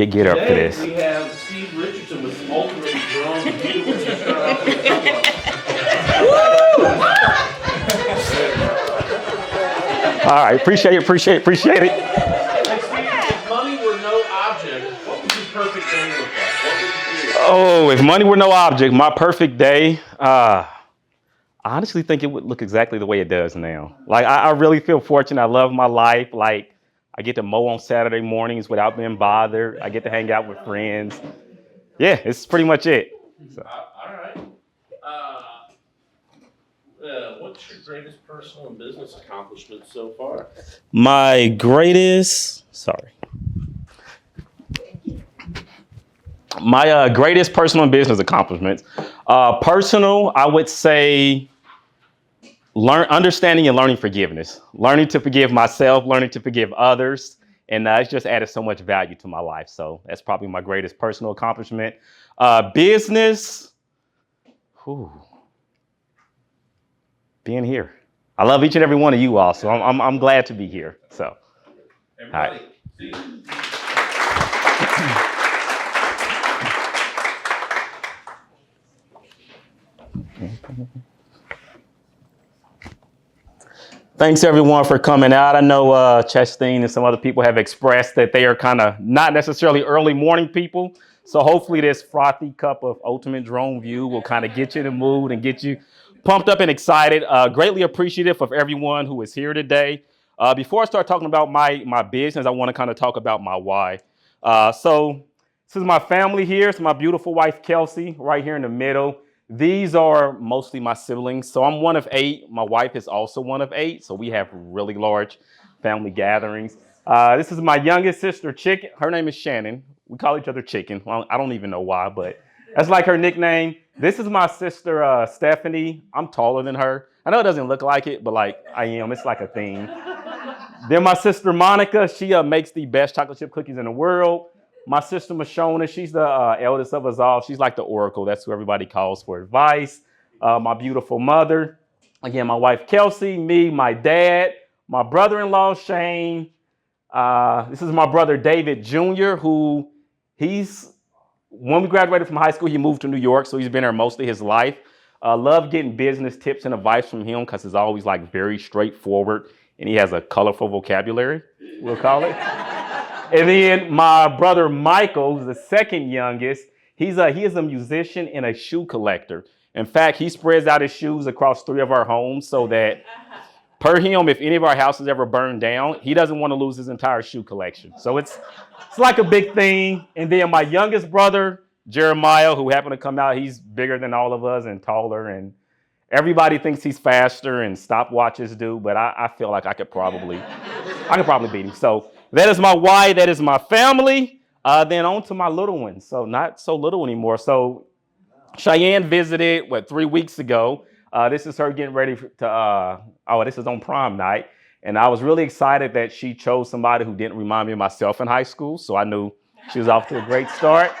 get up to Today this. we have Steve Richardson with Ultimate Drone. Why don't you start off with a All right, appreciate it. Hey Steve, if money were no object, what would your perfect day look like? What would you do? Oh, if money were no object, my perfect day, I honestly think it would look exactly the way it does now. Like, I really feel fortunate. I love my life. Like, I get to mow on Saturday mornings without being bothered. I get to hang out with friends. Yeah, it's pretty much it. So. All right. What's your greatest personal and business accomplishment so far? My greatest personal and business accomplishments. Personal, I would say understanding and learning forgiveness, learning to forgive myself, learning to forgive others. And it's just added so much value to my life. So that's probably my greatest personal accomplishment. Business, being here. I love each and every one of you all. So I'm glad to be here. So, everybody, all right. Thanks everyone for coming out. I know Chastain and some other people have expressed that they are kind of not necessarily early morning people. So hopefully this frothy cup of Ultimate Drone View will kind of get you in the mood and get you pumped up and excited. Greatly appreciative of everyone who is here today. Before I start talking about my business, I want to kind of talk about my why. So this is my family here. It's my beautiful wife, Kelsey, right here in the middle. These are mostly my siblings. So I'm one of 8. My wife is also one of 8. So we have really large family gatherings. This is my youngest sister, Chicken. Her name is Shannon. We call each other Chicken. Well, I don't even know why, but that's like her nickname. This is my sister, Stephanie. I'm taller than her. I know it doesn't look like it, but like I am. It's like a thing. Then my sister, Monica. She makes the best chocolate chip cookies in the world. My sister, Mashona, she's the eldest of us all. She's like the oracle. That's who everybody calls for advice. My beautiful mother. Again, my wife, Kelsey, me, my dad, my brother-in-law, Shane. This is my brother, David Jr., who when we graduated from high school, he moved to New York, so he's been there most of his life. Love getting business tips and advice from him because it's always like very straightforward, and he has a colorful vocabulary, we'll call it. And then my brother Michael, who's the second youngest, he is a musician and a shoe collector. In fact, he spreads out his shoes across 3 of our homes so that, per him, if any of our houses ever burn down, he doesn't want to lose his entire shoe collection. So it's like a big thing. And then my youngest brother, Jeremiah, who happened to come out, he's bigger than all of us and taller, and everybody thinks he's faster and stopwatches do, but I feel like I could probably beat him. So that is my why. That is my family. Then on to my little one. So not so little anymore. So Cheyenne visited, 3 weeks ago. This is her getting ready this is on prom night. And I was really excited that she chose somebody who didn't remind me of myself in high school. So I knew she was off to a great start.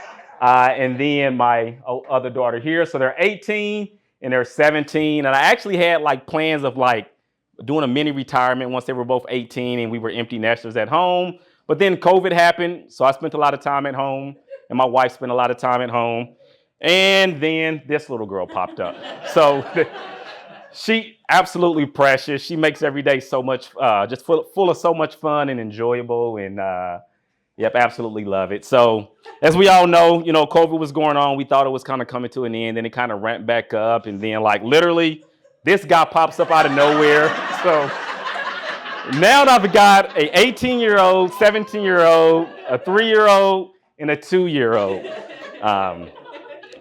And then my other daughter here. So they're 18 and they're 17. And I actually had like plans of like doing a mini retirement once they were both 18 and we were empty nesters at home. But then COVID happened. So I spent a lot of time at home and my wife spent a lot of time at home. And then this little girl popped up. So she absolutely precious. She makes every day so much, just full of so much fun and enjoyable. And absolutely love it. So as we all know, COVID was going on. We thought it was kind of coming to an end. Then it kind of ramped back up. And then like literally this guy pops up out of nowhere. So now I've got a 18-year-old, 17-year-old, a 3-year-old, and a 2-year-old.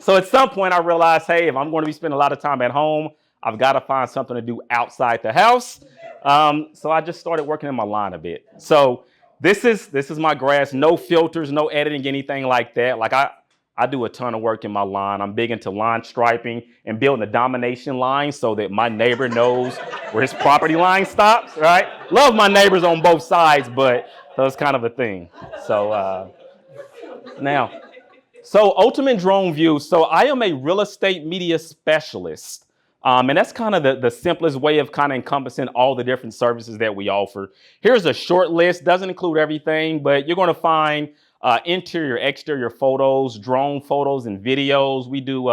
So at some point I realized, hey, if I'm going to be spending a lot of time at home, I've got to find something to do outside the house. So I just started working in my lawn a bit. So this is my grass, no filters, no editing, anything like that. Like I do a ton of work in my lawn. I'm big into lawn striping and building a domination line so that my neighbor knows where his property line stops, right? Love my neighbors on both sides, but that's kind of a thing. So So Ultimate Drone View. So I am a real estate media specialist. And that's kind of the simplest way of kind of encompassing all the different services that we offer. Here's a short list, doesn't include everything, but you're going to find interior, exterior photos, drone photos and videos. We do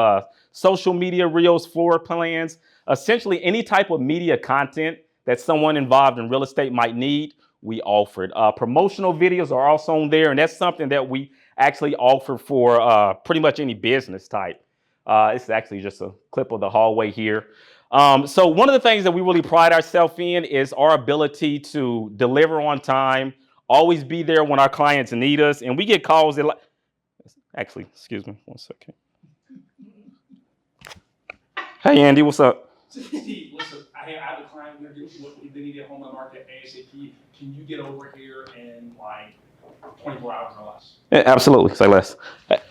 social media reels, floor plans, essentially any type of media content that someone involved in real estate might need, we offered. Promotional videos are also on there, and that's something that we actually offer for pretty much any business type. It's actually just a clip of the hallway here. So one of the things that we really pride ourselves in is our ability to deliver on time, always be there when our clients need us. And we get calls that actually, excuse me, one second. Hey, Andy, what's up? Steve, listen, I have a client, we're going to do what they need a home on the market ASAP. Can you get over here in like 24 hours or less? Yeah, absolutely. Say less.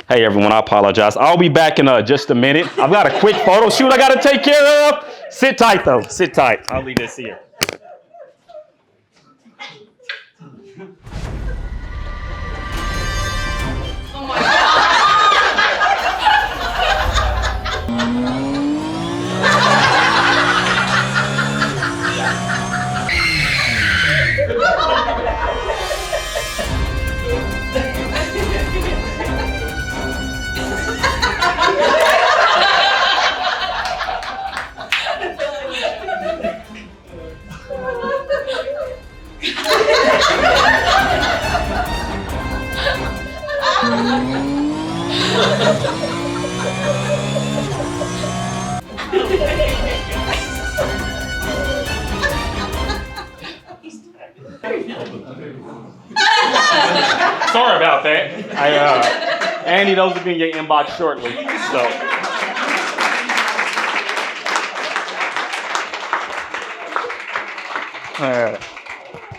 Hey, everyone, I apologize. I'll be back in just a minute. I've got a quick photo shoot I got to take care of. Sit tight, though. Sit tight. I'll leave this here. Oh my God. Sorry about that. Andy, those will be in your inbox shortly. So.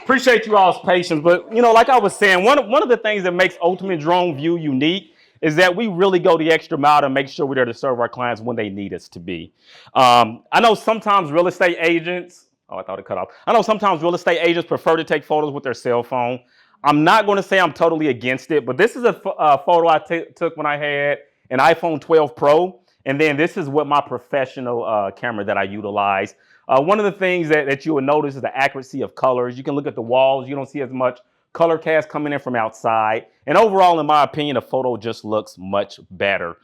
Appreciate you all's patience, but like I was saying, one of the things that makes Ultimate Drone View unique is that we really go the extra mile to make sure we're there to serve our clients when they need us to be. I know sometimes real estate agents, I thought it cut off. I know sometimes real estate agents prefer to take photos with their cell phone. I'm not going to say I'm totally against it, but this is a photo I took when I had an iPhone 12 Pro, and then this is what my professional camera that I utilize. One of the things that you will notice is the accuracy of colors. You can look at the walls. You don't see as much color cast coming in from outside. And overall, in my opinion, the photo just looks much better.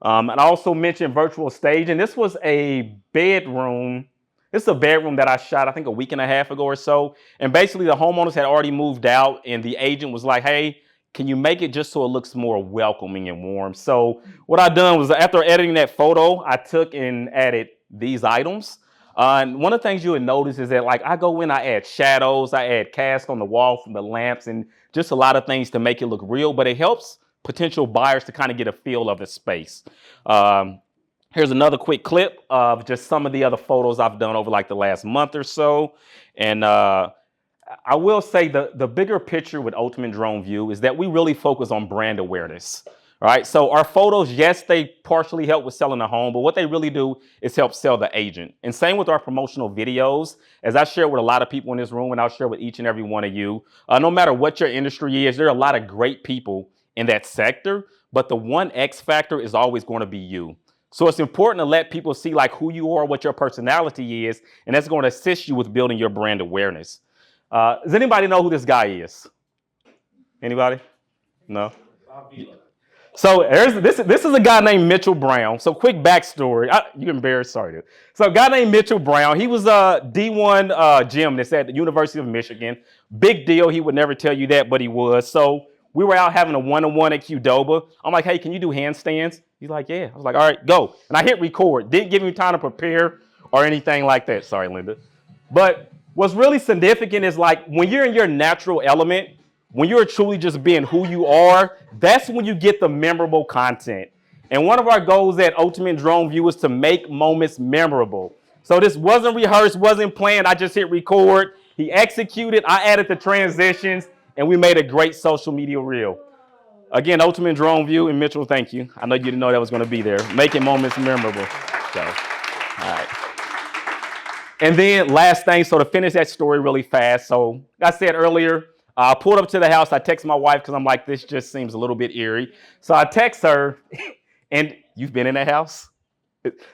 And I also mentioned virtual staging. This was a bedroom. This is a bedroom that I shot, I think, a week and a half ago or so. And basically, the homeowners had already moved out, and the agent was like, hey, can you make it just so it looks more welcoming and warm? So what I done was, after editing that photo, I took and added these items. And one of the things you would notice is that, like, I go in, I add shadows, I add cast on the wall from the lamps, and just a lot of things to make it look real, but it helps potential buyers to kind of get a feel of the space. Here's another quick clip of just some of the other photos I've done over like the last month or so. And I will say the bigger picture with Ultimate Drone View is that we really focus on brand awareness. All right, so our photos, yes, they partially help with selling a home, but what they really do is help sell the agent. And same with our promotional videos, as I share with a lot of people in this room, and I'll share with each and every one of you, no matter what your industry is, there are a lot of great people in that sector, but the one X factor is always going to be you. So it's important to let people see like who you are, what your personality is, and that's going to assist you with building your brand awareness. Does anybody know who this guy is? Anybody? No? So this is a guy named Mitchell Brown. So quick backstory. You're embarrassed, sorry, dude. So a guy named Mitchell Brown, he was a D1 gymnast at the University of Michigan. Big deal. He would never tell you that, but he was. So we were out having a one-on-one at Qdoba. I'm like, hey, can you do handstands? He's like, yeah. I was like, all right, go. And I hit record. Didn't give me time to prepare or anything like that. Sorry, Linda. But what's really significant is like when you're in your natural element, when you're truly just being who you are, that's when you get the memorable content. And one of our goals at Ultimate Drone View is to make moments memorable. So this wasn't rehearsed, wasn't planned. I just hit record. He executed. I added the transitions, and we made a great social media reel. Again, Ultimate Drone View, and Mitchell, thank you. I know you didn't know that was going to be there. Making moments memorable. So, all right. And then last thing, so to finish that story really fast. So like I said earlier, I pulled up to the house. I text my wife because I'm like, this just seems a little bit eerie. So I text her, and you've been in that house?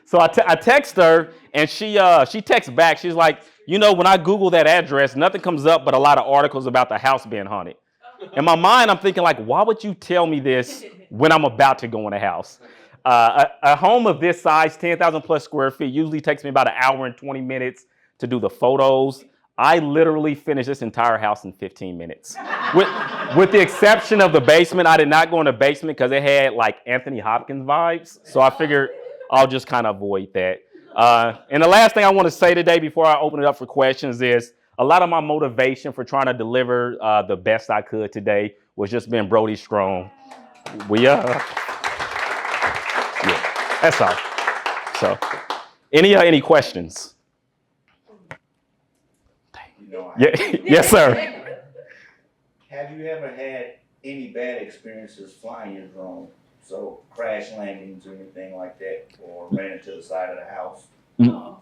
So I text her, and she texts back. She's like, when I Google that address, nothing comes up but a lot of articles about the house being haunted. In my mind, I'm thinking like, why would you tell me this when I'm about to go in a house? A home of this size, 10,000 plus square feet, usually takes me about an hour and 20 minutes to do the photos. I literally finished this entire house in 15 minutes. With the exception of the basement, I did not go in the basement because it had like Anthony Hopkins vibes. So I figured I'll just kind of avoid that. And the last thing I want to say today before I open it up for questions is a lot of my motivation for trying to deliver the best I could today was just being Brodystrong. Yeah, that's all. So, any questions? Yeah, yes, sir. Have you ever had any bad experiences flying your drone? So crash landings or anything like that, or ran into the side of the house?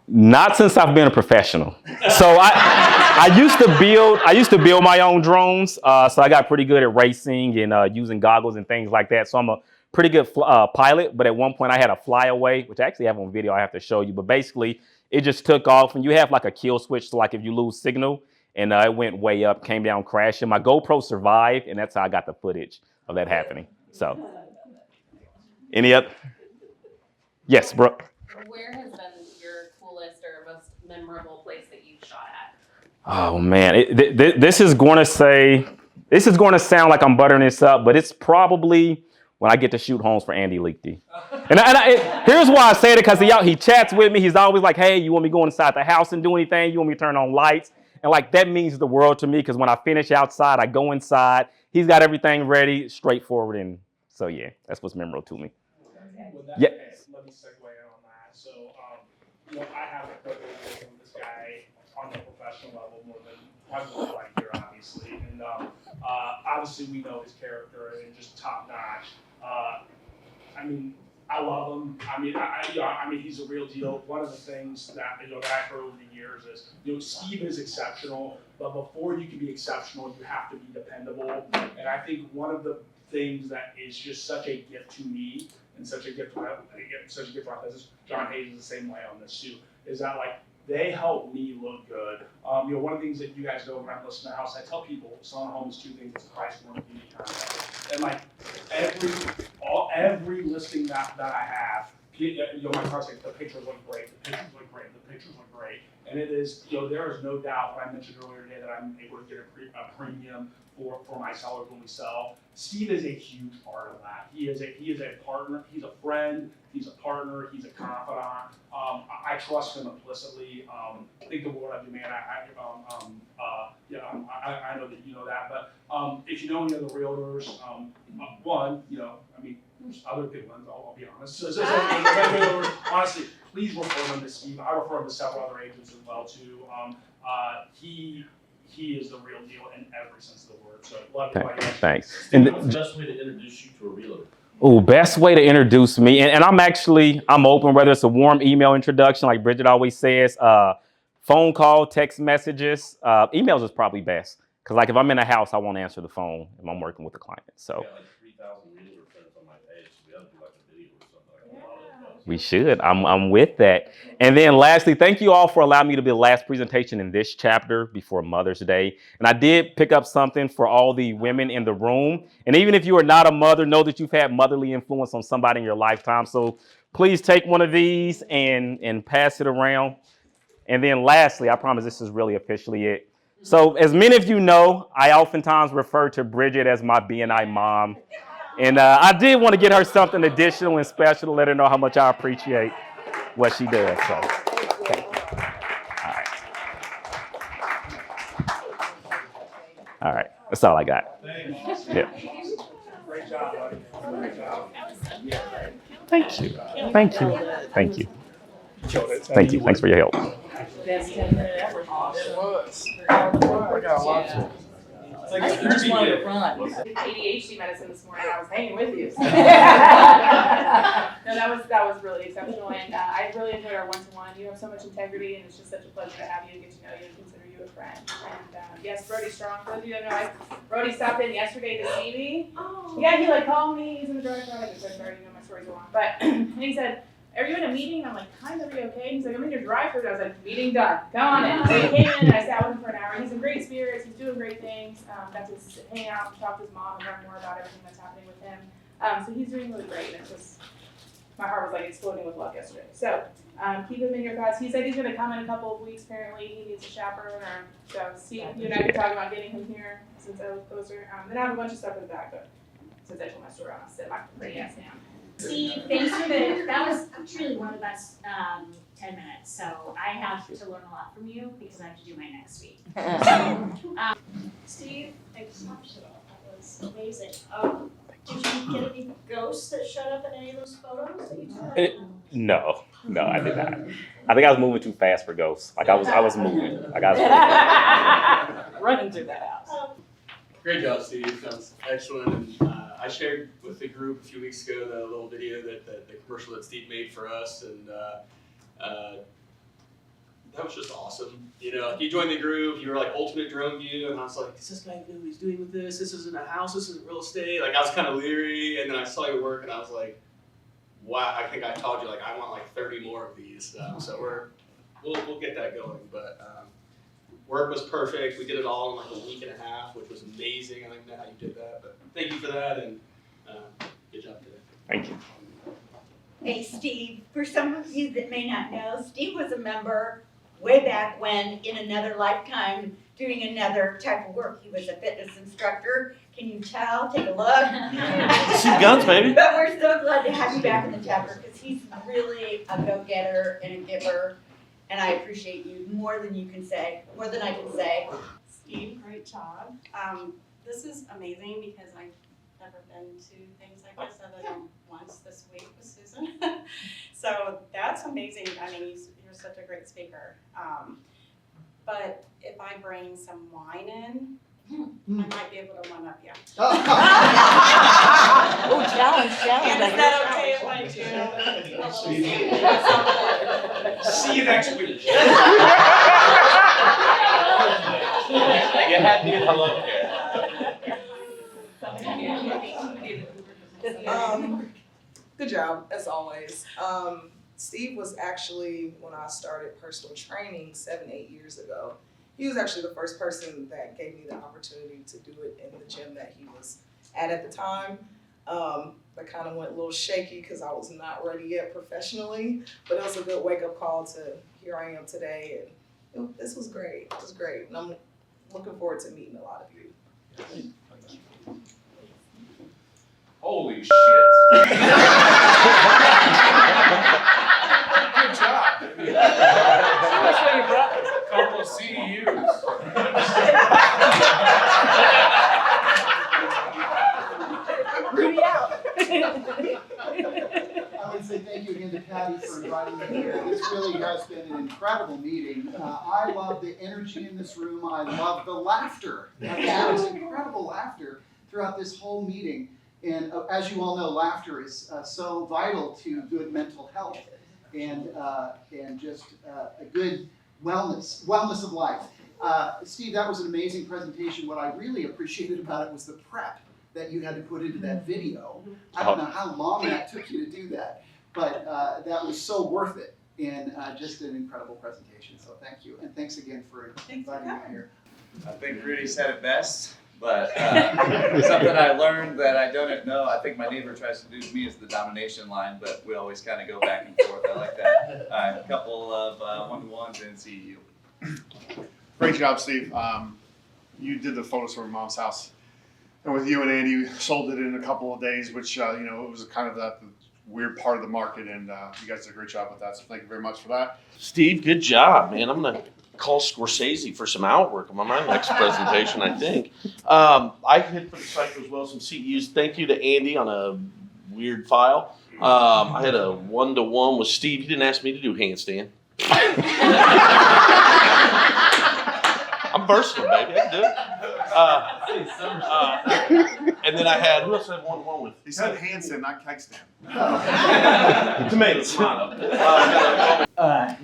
Not since I've been a professional. So I used to build my own drones. So I got pretty good at racing and using goggles and things like that. So I'm a pretty good pilot. But at one point I had a flyaway, which I actually have on video. I have to show you. But basically it just took off, and you have like a kill switch. So like if you lose signal, and it went way up, came down, crashing. My GoPro survived, and that's how I got the footage of that happening. So, any other? Yes, bro. Where has been your coolest or most memorable place that you've shot at? Oh man, this is going to sound like I'm buttering this up, but it's probably when I get to shoot homes for Andy Leakty. Here's why I say it, because he chats with me. He's always like, "Hey, you want me to go inside the house and do anything? You want me to turn on lights?" And like that means the world to me, because when I finish outside, I go inside. He's got everything ready, straightforward, and so yeah, that's what's memorable to me. With that, Yeah. okay, let me segue in on that. So, I have a privilege of working with this guy on the professional level more than probably right here, obviously. And obviously, we know his character and just top notch. I mean, I love him. I mean, he's a real deal. One of the things that that I've heard over the years is, Steve is exceptional, but before you can be exceptional, you have to be dependable. And I think one of the things that is just such a gift to me and such a gift to my business, John Hayes is the same way on this too, is that like they help me look good. One of the things that you guys know when I'm listing a house, I tell people selling a home is two things: it's price, quantity, and time. And like every listing that I have, my car's like, the pictures look great, the pictures look great. And it is, there is no doubt, what I mentioned earlier today, that I'm able to get a premium for my sellers when we sell. Steve is a huge part of that. He is a partner, he's a friend, he's a partner, he's a confidant. I trust him implicitly. Think of what I do, man. I know that you know that, but if you know any other realtors, there's other good ones, I'll be honest. So, honestly, please refer them to Steve. I refer him to several other agents as well too. He is the real deal in every sense of the word. So love you. Thanks. And what's the best way to introduce you to a realtor? Oh, best way to introduce me, and I'm open, whether it's a warm email introduction, like Bridget always says, phone call, text messages, emails is probably best, because like if I'm in a house, I won't answer the phone if I'm working with a client. So. I got like 3,000 realtor friends on my page, so we have to do like a video or something like that. We should. I'm with that. And then lastly, thank you all for allowing me to be the last presentation in this chapter before Mother's Day. And I did pick up something for all the women in the room. And even if you are not a mother, know that you've had motherly influence on somebody in your lifetime. So please take one of these and pass it around. And then lastly, I promise this is really officially it. So as many of you know, I oftentimes refer to Bridget as my BNI mom. And I did want to get her something additional and special to let her know how much I appreciate what she does. So, thank you. All right. That's all I got. Yeah. Great job, buddy. Great job. Thank you. Thank you. Thank you. Thank you. Thanks for your help. Best 10 minute ever. Awesome. It was. I got lots of. I think you just wanted to run. ADHD medicine this morning. I was hanging with you. No, that was really exceptional, and I really enjoyed our one-to-one. You have so much integrity, and it's just such a pleasure to have you and get to know you and consider you a friend. And yes, Brodystrong. For those of you that know, Brody stopped in yesterday to see me. Oh. Yeah, he called me. He's in the drive-thru. I just said, sorry, my stories are long, but and he said, are you in a meeting? I'm like, kind of, are you okay? He's like, I'm in your drive-thru. I was like, meeting done. Come on in. So he came in and I sat with him for an hour. He's in great spirits. He's doing great things. Got to hang out and talk to his mom and learn more about everything that's happening with him. So he's doing really great. And it's just, my heart was like exploding with love yesterday. So keep him in your thoughts. He said he's going to come in a couple of weeks. Apparently, he needs a chaperone. So see, you and I can talk about getting him here since I was closer. Then I have a bunch of stuff in the back, but since I told my story, I'll sit my pretty ass down. Steve, thanks for that was truly one of the best 10 minutes. So I have to learn a lot from you because I have to do my next week. Steve, exceptional. That was amazing. Did you get any ghosts that showed up in any of those photos that you took? No, I did not. I think I was moving too fast for ghosts. Like I was moving. Like I was Running through that house. Great job, Steve. That was excellent. And I shared with the group a few weeks ago the little video that the commercial that Steve made for us, and that was just awesome. You know, like you joined the group, you were like ultimate drone view, and I was like, does this guy know what he's doing with this? This isn't a house, this isn't real estate. Like I was kind of leery, and then I saw your work, and I was like, wow. I think I told you like I want like 30 more of these. So we'll get that going, but. Work was perfect. We did it all in like a week and a half, which was amazing. I don't know how you did that, but thank you for that, and good job today. Thank you. Hey, Steve, for some of you that may not know, Steve was a member way back when, in another lifetime, doing another type of work. He was a fitness instructor. Can you tell? Take a look. Shoot guns, baby. But we're so glad to have you back in the chapter because he's really a go-getter and a giver. And I appreciate you more than you can say, more than I can say. Steve, great job. This is amazing because I've never been to things like this other than once this week with Susan. So that's amazing. I mean, you're such a great speaker. But if I bring some wine in, I might be able to one up you. Oh, challenge. Is that okay if I do? See you next week. You had me hello here. Good job, as always. Steve was actually, when I started personal training 7-8 years ago, he was actually the first person that gave me the opportunity to do it in the gym that he was at the time. I kind of went a little shaky because I was not ready yet professionally, but it was a good wake-up call to here I am today, and this was great. It was great, and I'm looking forward to meeting a lot of you. Holy shit! Good job. That's what you brought. Couple of CEUs. Rudy out. I would say thank you again to Patty for inviting me here. This really has been an incredible meeting. I love the energy in this room. I love the laughter. There was incredible laughter throughout this whole meeting. And as you all know, laughter is so vital to good mental health and just a good wellness of life. Steve, that was an amazing presentation. What I really appreciated about it was the prep that you had to put into that video. I don't know how long that took you to do that, but that was so worth it, and just an incredible presentation. So thank you, and thanks again for inviting me here. I think Rudy said it best, but something I learned that I don't know, I think my neighbor tries to do to me is the domination line, but we always kind of go back and forth. I like that. A couple of one-to-ones and CEU. Great job, Steve. You did the photos from Mom's house. And with you and Andy, you sold it in a couple of days, which, it was kind of that weird part of the market, and you guys did a great job with that, so thank you very much for that. Steve, good job, man. I'm going to call Scorsese for some outwork on my next presentation, I think. I hit for the cycle as well, some CEUs. Thank you to Andy on a weird file. I had a one-to-one with Steve. He didn't ask me to do handstand. I'm versatile, baby. I can do it. And then I had, who else I had one with? He said handstand, not kegstand. Tomato, tomato.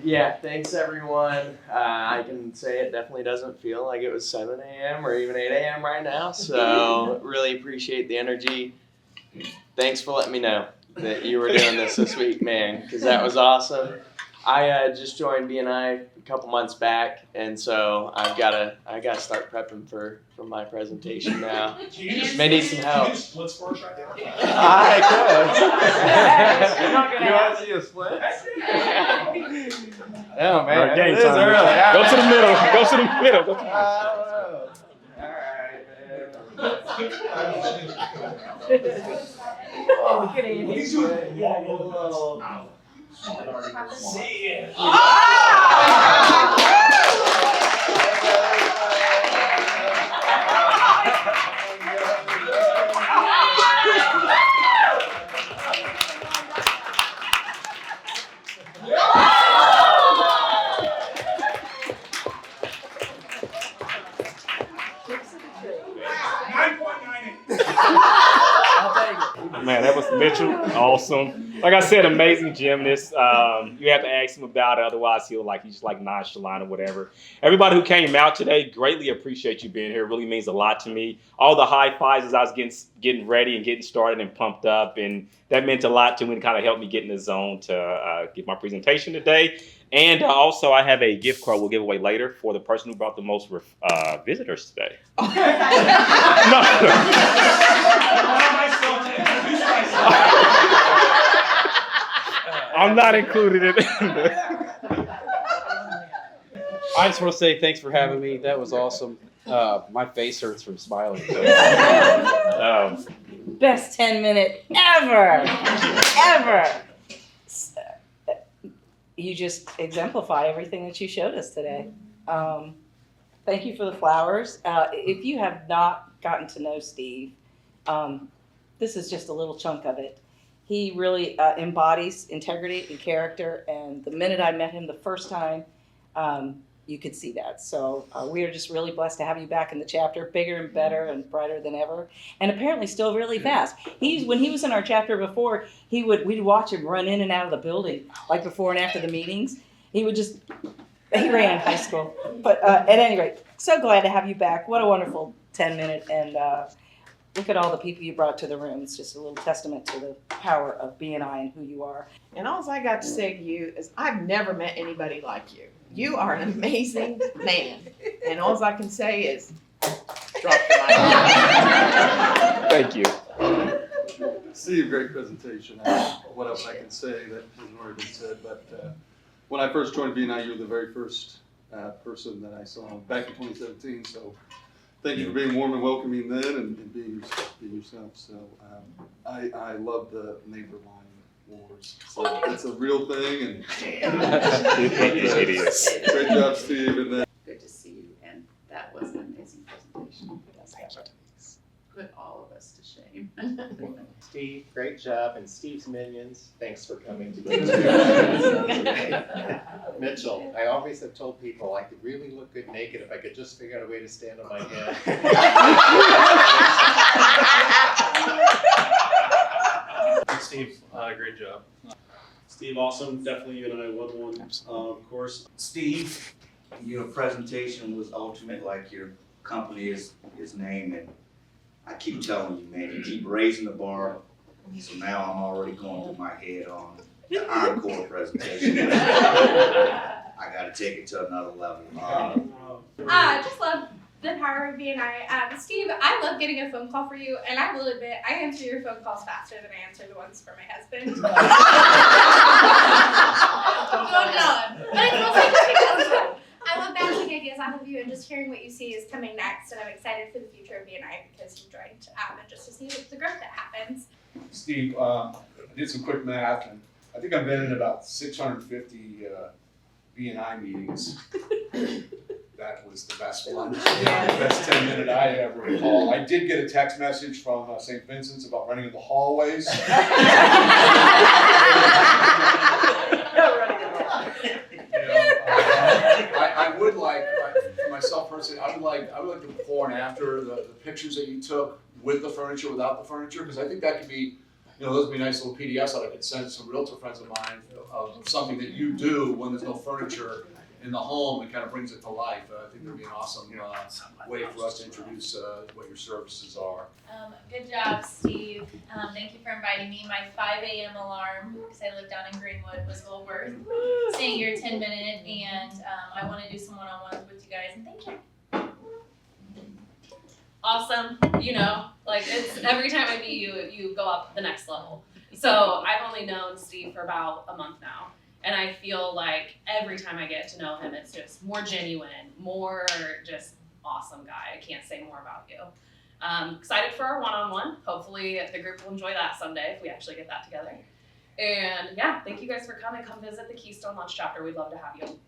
Yeah, thanks everyone. I can say it definitely doesn't feel like it was 7 a.m. or even 8 a.m. right now, so really appreciate the energy. Thanks for letting me know. that you were doing this week, man, because that was awesome. I just joined BNI a couple months back, and so I gotta start prepping for my presentation now. May need some help. Split scores right there. I could. You're not gonna You have want to see a split? Oh man, All right, game it is time. early. Go to the middle. Go to the middle. Go to the middle. Oh, look at Andy. He's doing Man, that was Mitchell. Awesome. Like I said, amazing gymnast. You have to ask him about it, otherwise he's just like nonchalant or whatever. Everybody who came out today, greatly appreciate you being here. It really means a lot to me. All the high fives as I was getting ready and getting started and pumped up, and that meant a lot to me and kind of helped me get in the zone to give my presentation today. And also, I have a gift card we'll give away later for the person who brought the most visitors today. I'm not included in it. I just want to say thanks for having me. That was awesome. My face hurts from smiling. Best 10-minute ever. Ever. You just exemplify everything that you showed us today. Thank you for the flowers. If you have not gotten to know Steve, this is just a little chunk of it. He really embodies integrity and character, and the minute I met him the first time, you could see that. So we are just really blessed to have you back in the chapter, bigger and better and brighter than ever, and apparently still really fast. When he was in our chapter before, we'd watch him run in and out of the building, like before and after the meetings. He ran high school. But at any rate, so glad to have you back. What a wonderful 10-minute, and look at all the people you brought to the room. It's just a little testament to the power of BNI and who you are. And all I got to say to you is I've never met anybody like you. You are an amazing man. And all I can say is drop the mic. Thank you. Steve, great presentation. What else I can say that hasn't already been said, but when I first joined BNI, you were the very first person that I saw back in 2017. So thank you for being warm and welcoming then and being yourself. So I love the neighbor line wars. So it's a real thing. And It is. Great job, Steve. And then good to see you, and that was an amazing presentation. Put all of us to shame. Steve, great job, and Steve's minions, thanks for coming to Mitchell, I always have told people I could really look good naked if I could just figure out a way to stand on my head. Steve, great job. Steve, awesome. Definitely you and I won one, of course. Steve, your presentation was ultimate, like your company is named, and I keep telling you, man, you keep raising the bar. So now I'm already going through my head on the encore presentation. I gotta take it to another level. I just love the power of BNI. Steve, I love getting a phone call for you, and I will admit, I answer your phone calls faster than I answer the ones for my husband. Well done. But it's mostly because I love bouncing ideas off of you, and just hearing what you see is coming next, and I'm excited for the future of BNI because you joined, and just to see the growth that happens. Steve, I did some quick math, and I think I've been in about 650 BNI meetings. That was the best one. The best 10-minute I ever recall. I did get a text message from St. Vincent's about running in the hallways. I would like, for myself personally, I would like the before and after, the pictures that you took with the furniture, without the furniture, because I think that could be, those would be nice little PDFs that I could send to some realtor friends of mine of something that you do when there's no furniture in the home and kind of brings it to life. I think that'd be an awesome way for us to introduce what your services are. Good job, Steve. Thank you for inviting me. My 5 a.m. alarm, because I live down in Greenwood, was well worth staying here 10 minutes, and I want to do some one-on-ones with you guys, and thank you. Awesome, you know, like it's every time I meet you, you go up the next level. So I've only known Steve for about a month now, and I feel like every time I get to know him, it's just more genuine, more just awesome guy. I can't say more about you. Excited for our one-on-one. Hopefully the group will enjoy that someday if we actually get that together. And yeah, thank you guys for coming. Come visit the Keystone Lunch chapter. We'd love to have you.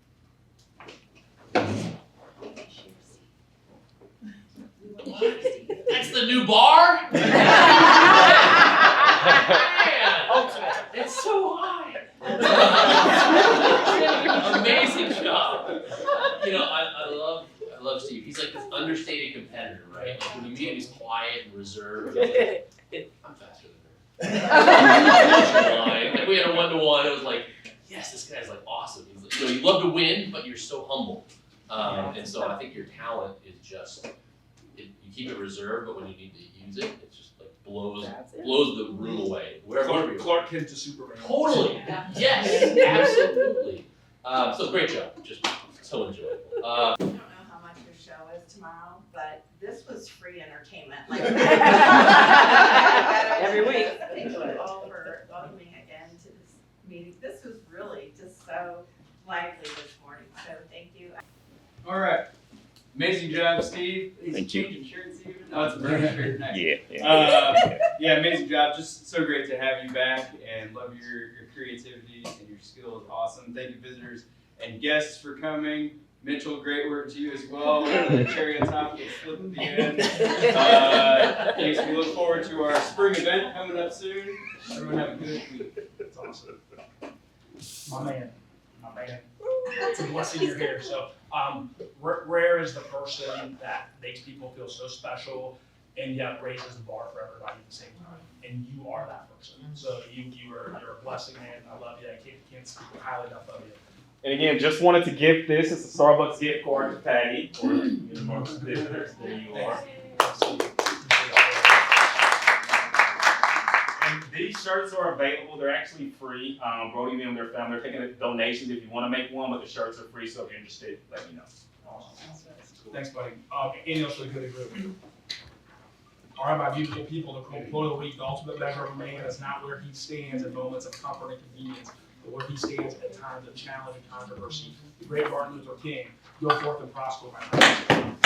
That's the new bar? Man, it's so high. Amazing job. You know, I love Steve. He's like this understated competitor, right? Like when you meet him, he's quiet and reserved. Like, I'm faster than her. Like we had a 1-to-1. It was like, yes, this guy's like awesome. He's like, you know, you love to win, but you're so humble. And so I think your talent is just, you keep it reserved, but when you need to use it, it just like blows the room away. Wherever Clark Kent to Superman. Totally. Yes, absolutely. So great job. Just so enjoyable. I don't know how much your show is tomorrow, but this was free entertainment. Like every week. Thank you all for welcoming again to this meeting. This was really just so lively this morning. So thank you. All right. Amazing job, Steve. Thank you. Changing shirts even? Oh, it's a burn shirt. Nice. Yeah. Amazing job. Just so great to have you back and love your creativity and your skills. Awesome. Thank you, visitors and guests, for coming. Mitchell, great work to you as well. The cherry on top with a flip at the end. Thanks. We look forward to our spring event coming up soon. Everyone have a good week. That's awesome. My man. It's a blessing you're here. So, Rare is the person that makes people feel so special and yet raises the bar for everybody at the same time. And you are that person. So you're a blessing, man. I love you. I can't speak highly enough of you. And again, just wanted to gift this. It's a Starbucks gift card to Patty or amongst visitors. There you are. And these shirts are available. They're actually free. Brody and them, their family, they're taking donations if you want to make one, but the shirts are free. So if you're interested, let me know. Awesome. Thanks, buddy. Anything else for the good of the group? All right, my beautiful people, the quote of the week: the ultimate measure of a man is not where he stands in moments of comfort and convenience, but where he stands at times of challenge and controversy. The great Martin Luther King: go forth and prosper, my friends.